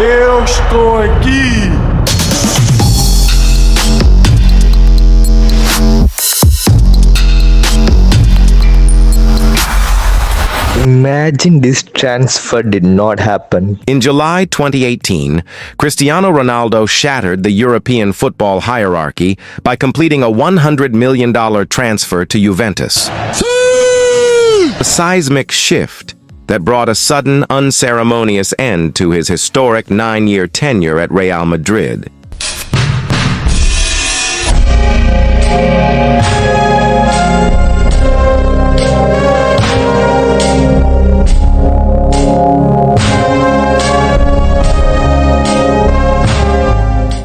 Eu estou aqui! Imagine this transfer did not happen. In July 2018, Cristiano Ronaldo shattered the European football hierarchy by completing a $100 million transfer to Juventus. A seismic shift that brought a sudden, unceremonious end to his historic 9-year tenure at Real Madrid.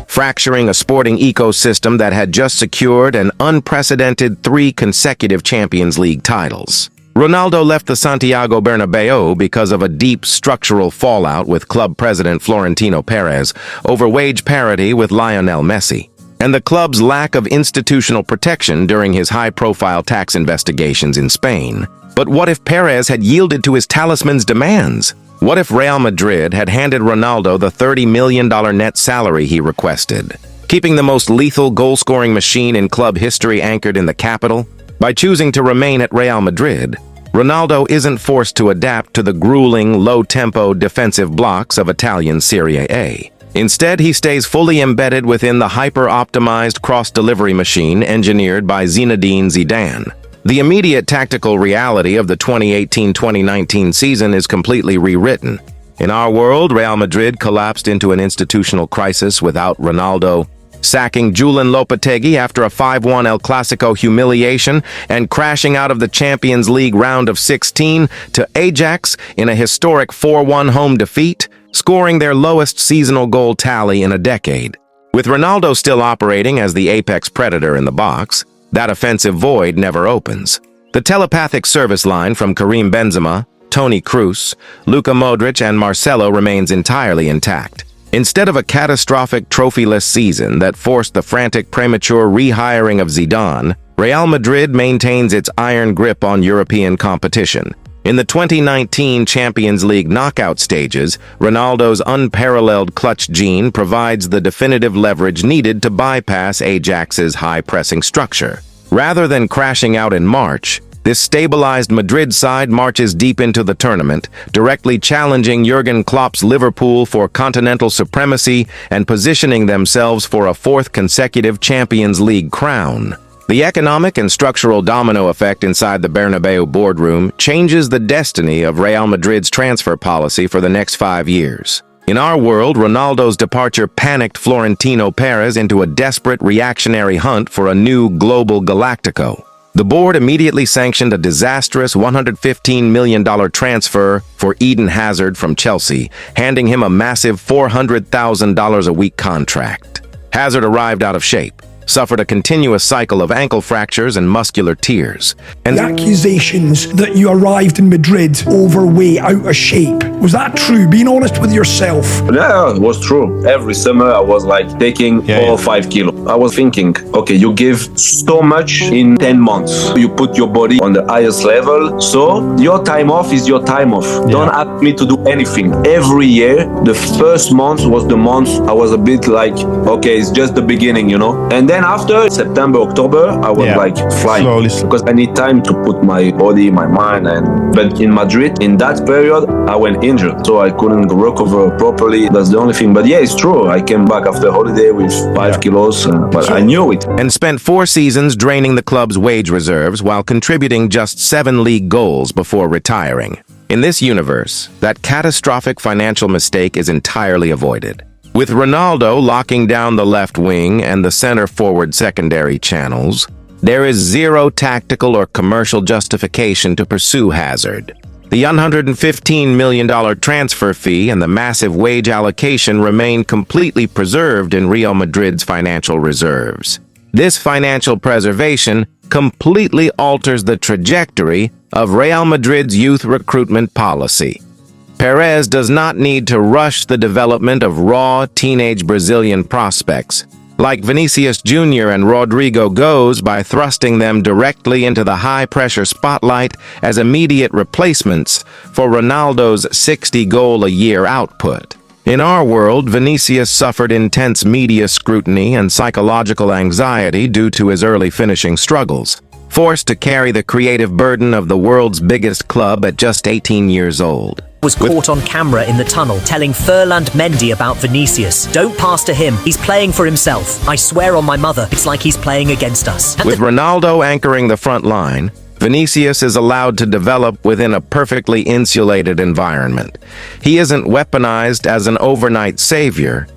Fracturing a sporting ecosystem that had just secured an unprecedented 3 consecutive Champions League titles. Ronaldo left the Santiago Bernabéu because of a deep structural fallout with club president Florentino Perez over wage parity with Lionel Messi, and the club's lack of institutional protection during his high-profile tax investigations in Spain. But what if Perez had yielded to his talisman's demands? What if Real Madrid had handed Ronaldo the $30 million net salary he requested, keeping the most lethal goal-scoring machine in club history anchored in the capital? By choosing to remain at Real Madrid, Ronaldo isn't forced to adapt to the grueling, low-tempo defensive blocks of Italian Serie A. Instead, he stays fully embedded within the hyper-optimized cross-delivery machine engineered by Zinedine Zidane. The immediate tactical reality of the 2018-2019 season is completely rewritten. In our world, Real Madrid collapsed into an institutional crisis without Ronaldo, sacking Julen Lopetegui after a 5-1 El Clasico humiliation and crashing out of the Champions League round of 16 to Ajax in a historic 4-1 home defeat, scoring their lowest seasonal goal tally in a decade. With Ronaldo still operating as the apex predator in the box, that offensive void never opens. The telepathic service line from Karim Benzema, Toni Kroos, Luka Modrić, and Marcelo remains entirely intact. Instead of a catastrophic trophyless season that forced the frantic premature rehiring of Zidane, Real Madrid maintains its iron grip on European competition. In the 2019 Champions League knockout stages, Ronaldo's unparalleled clutch gene provides the definitive leverage needed to bypass Ajax's high-pressing structure. Rather than crashing out in March, this stabilized Madrid side marches deep into the tournament, directly challenging Jurgen Klopp's Liverpool for continental supremacy and positioning themselves for a 4th consecutive Champions League crown. The economic and structural domino effect inside the Bernabéu boardroom changes the destiny of Real Madrid's transfer policy for the next 5 years. In our world, Ronaldo's departure panicked Florentino Perez into a desperate reactionary hunt for a new global Galactico. The board immediately sanctioned a disastrous $115 million transfer for Eden Hazard from Chelsea, handing him a massive $400,000 a week contract. Hazard arrived out of shape, suffered a continuous cycle of ankle fractures and muscular tears. And the accusations that you arrived in Madrid overweight, out of shape, was that true? Being honest with yourself. Yeah, it was true. Every summer I was like taking 4 or 5 kilos. I was thinking, okay, you give so much in 10 months. You put your body on the highest level. So your time off is your time off. Yeah. Don't ask me to do anything. Every year, the first month was the month I was a bit like, okay, it's just the beginning, you know? And then after September, October, I was like flying slowly, because I need time to put my body, my mind. But in Madrid, in that period, I went injured, so I couldn't recover properly. That's the only thing. But yeah, it's true. I came back after holiday with 5 kilos, but I knew it. And spent 4 seasons draining the club's wage reserves while contributing just 7 league goals before retiring. In this universe, that catastrophic financial mistake is entirely avoided. With Ronaldo locking down the left wing and the center-forward secondary channels, there is zero tactical or commercial justification to pursue Hazard. The $115 million transfer fee and the massive wage allocation remain completely preserved in Real Madrid's financial reserves. This financial preservation completely alters the trajectory of Real Madrid's youth recruitment policy. Perez does not need to rush the development of raw teenage Brazilian prospects, like Vinicius Jr. and Rodrigo goes by thrusting them directly into the high-pressure spotlight as immediate replacements for Ronaldo's 60-goal-a-year output. In our world, Vinicius suffered intense media scrutiny and psychological anxiety due to his early finishing struggles, forced to carry the creative burden of the world's biggest club at just 18 years old. Was caught on camera in the tunnel telling Furland Mendy about Vinicius. Don't pass to him. He's playing for himself. I swear on my mother, it's like he's playing against us. With Ronaldo anchoring the front line, Vinicius is allowed to develop within a perfectly insulated environment. He isn't weaponized as an overnight savior.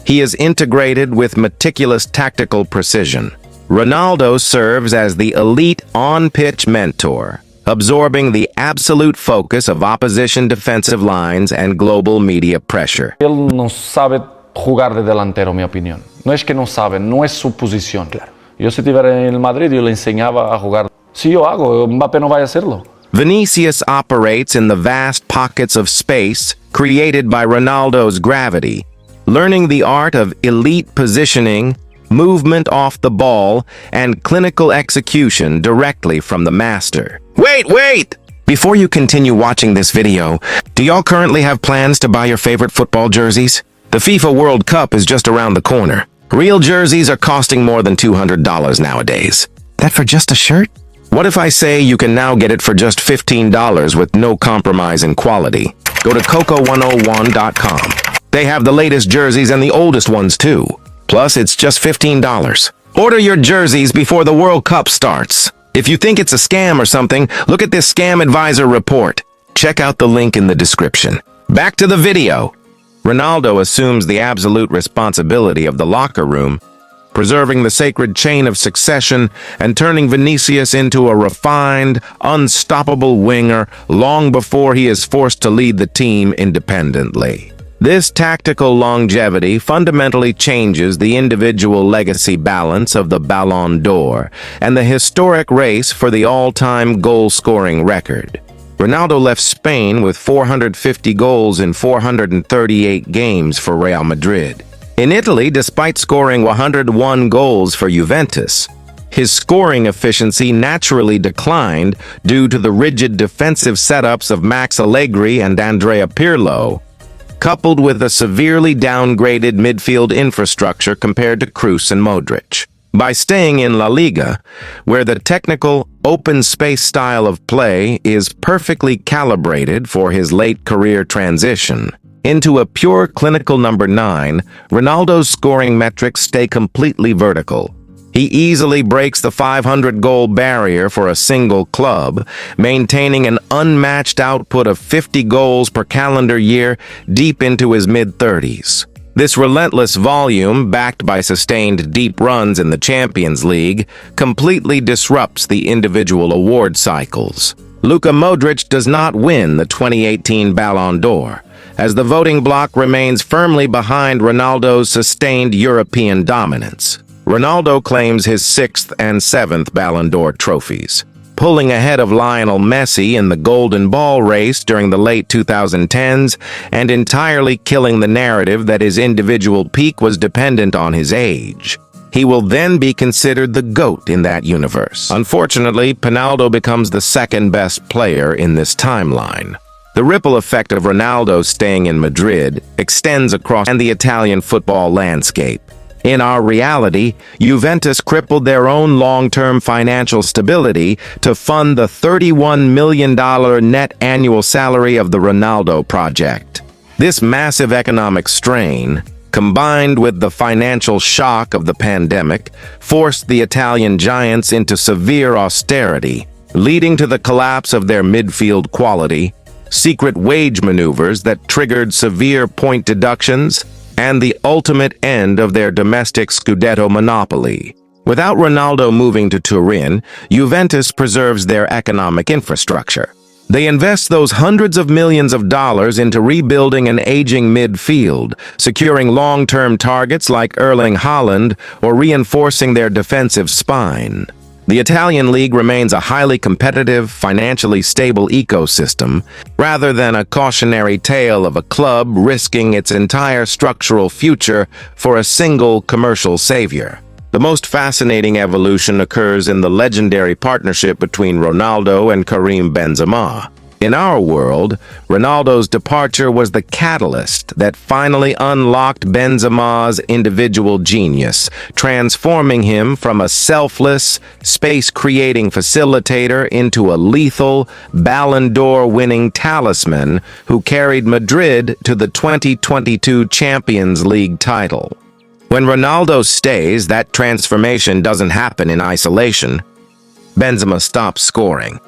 He is integrated with meticulous tactical precision. Ronaldo serves as the elite on-pitch mentor, absorbing the absolute focus of opposition defensive lines and global media pressure. Él no sabe jugar de delantero, mi opinión. No es que no sabe, no es su posición. Claro. Yo si estuviera en el Madrid, yo le enseñaba a jugar. Si yo hago, Mbappé no vaya a hacerlo. Vinicius operates in the vast pockets of space created by Ronaldo's gravity, learning the art of elite positioning, movement off the ball, and clinical execution directly from the master. Wait! Before you continue watching this video, do y'all currently have plans to buy your favorite football jerseys? The FIFA World Cup is just around the corner. Real jerseys are costing more than $200 nowadays. That for just a shirt? What if I say you can now get it for just $15 with no compromise in quality? Go to coco101.com. They have the latest jerseys and the oldest ones too. Plus, it's just $15. Order your jerseys before the World Cup starts. If you think it's a scam or something, look at this Scam Advisor report. Check out the link in the description. Back to the video. Ronaldo assumes the absolute responsibility of the locker room, preserving the sacred chain of succession and turning Vinicius into a refined, unstoppable winger long before he is forced to lead the team independently. This tactical longevity fundamentally changes the individual legacy balance of the Ballon d'Or and the historic race for the all-time goal-scoring record. Ronaldo left Spain with 450 goals in 438 games for Real Madrid. In Italy, despite scoring 101 goals for Juventus, his scoring efficiency naturally declined due to the rigid defensive setups of Max Allegri and Andrea Pirlo, coupled with a severely downgraded midfield infrastructure compared to Kroos and Modrić. By staying in La Liga, where the technical, open space style of play is perfectly calibrated for his late career transition into a pure clinical number 9, Ronaldo's scoring metrics stay completely vertical. He easily breaks the 500-goal barrier for a single club, maintaining an unmatched output of 50 goals per calendar year deep into his mid-30s. This relentless volume, backed by sustained deep runs in the Champions League, completely disrupts the individual award cycles. Luka Modrić does not win the 2018 Ballon d'Or, as the voting bloc remains firmly behind Ronaldo's sustained European dominance. Ronaldo claims his 6th and 7th Ballon d'Or trophies, pulling ahead of Lionel Messi in the Golden Ball race during the late 2010s and entirely killing the narrative that his individual peak was dependent on his age. He will then be considered the GOAT in that universe. Unfortunately, Ronaldo becomes the second best player in this timeline. The ripple effect of Ronaldo staying in Madrid extends across the Italian football landscape. In our reality, Juventus crippled their own long-term financial stability to fund the $31 million net annual salary of the Ronaldo project. This massive economic strain, combined with the financial shock of the pandemic, forced the Italian giants into severe austerity, leading to the collapse of their midfield quality, secret wage maneuvers that triggered severe point deductions, and the ultimate end of their domestic Scudetto monopoly. Without Ronaldo moving to Turin, Juventus preserves their economic infrastructure. They invest those hundreds of millions of dollars into rebuilding an aging midfield, securing long-term targets like Erling Haaland, or reinforcing their defensive spine. The Italian league remains a highly competitive, financially stable ecosystem, rather than a cautionary tale of a club risking its entire structural future for a single commercial savior. The most fascinating evolution occurs in the legendary partnership between Ronaldo and Karim Benzema. In our world, Ronaldo's departure was the catalyst that finally unlocked Benzema's individual genius, transforming him from a selfless, space-creating facilitator into a lethal, Ballon d'Or winning talisman who carried Madrid to the 2022 Champions League title. When Ronaldo stays, that transformation doesn't happen in isolation. Benzema stops scoring.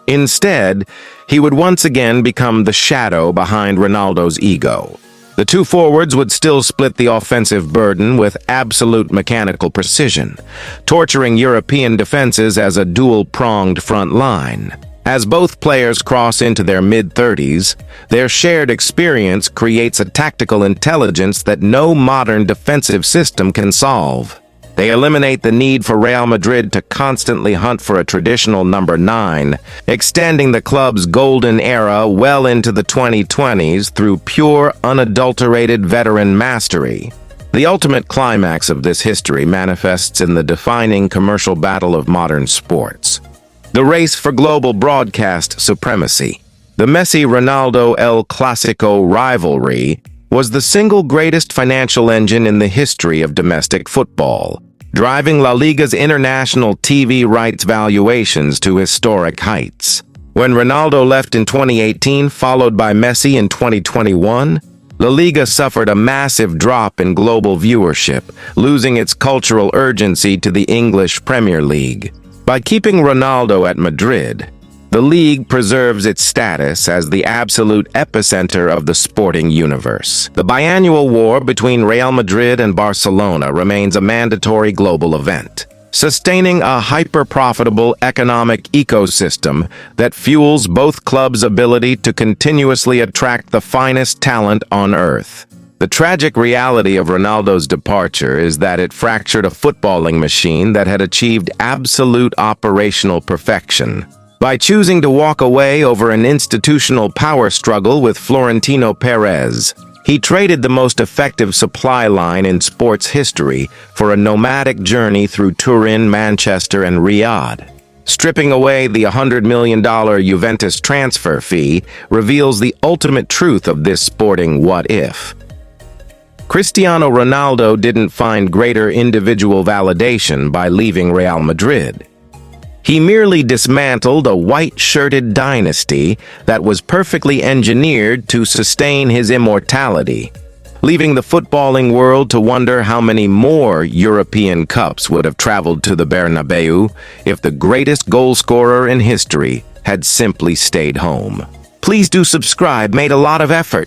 Instead, he would once again become the shadow behind Ronaldo's ego. The two forwards would still split the offensive burden with absolute mechanical precision, torturing European defenses as a dual-pronged front line. As both players cross into their mid-30s, their shared experience creates a tactical intelligence that no modern defensive system can solve. They eliminate the need for Real Madrid to constantly hunt for a traditional number 9, extending the club's golden era well into the 2020s through pure, unadulterated veteran mastery. The ultimate climax of this history manifests in the defining commercial battle of modern sports. The race for global broadcast supremacy. The Messi-Ronaldo El Clasico rivalry was the single greatest financial engine in the history of domestic football, driving La Liga's international TV rights valuations to historic heights. When Ronaldo left in 2018, followed by Messi in 2021, La Liga suffered a massive drop in global viewership, losing its cultural urgency to the English Premier League. By keeping Ronaldo at Madrid, the league preserves its status as the absolute epicenter of the sporting universe. The biannual war between Real Madrid and Barcelona remains a mandatory global event, sustaining a hyper-profitable economic ecosystem that fuels both clubs' ability to continuously attract the finest talent on earth. The tragic reality of Ronaldo's departure is that it fractured a footballing machine that had achieved absolute operational perfection. By choosing to walk away over an institutional power struggle with Florentino Perez, he traded the most effective supply line in sports history for a nomadic journey through Turin, Manchester, and Riyadh. Stripping away the $100 million Juventus transfer fee reveals the ultimate truth of this sporting what-if. Cristiano Ronaldo didn't find greater individual validation by leaving Real Madrid. He merely dismantled a white-shirted dynasty that was perfectly engineered to sustain his immortality, leaving the footballing world to wonder how many more European cups would have traveled to the Bernabéu if the greatest goal scorer in history had simply stayed home. Please do subscribe, made a lot of effort.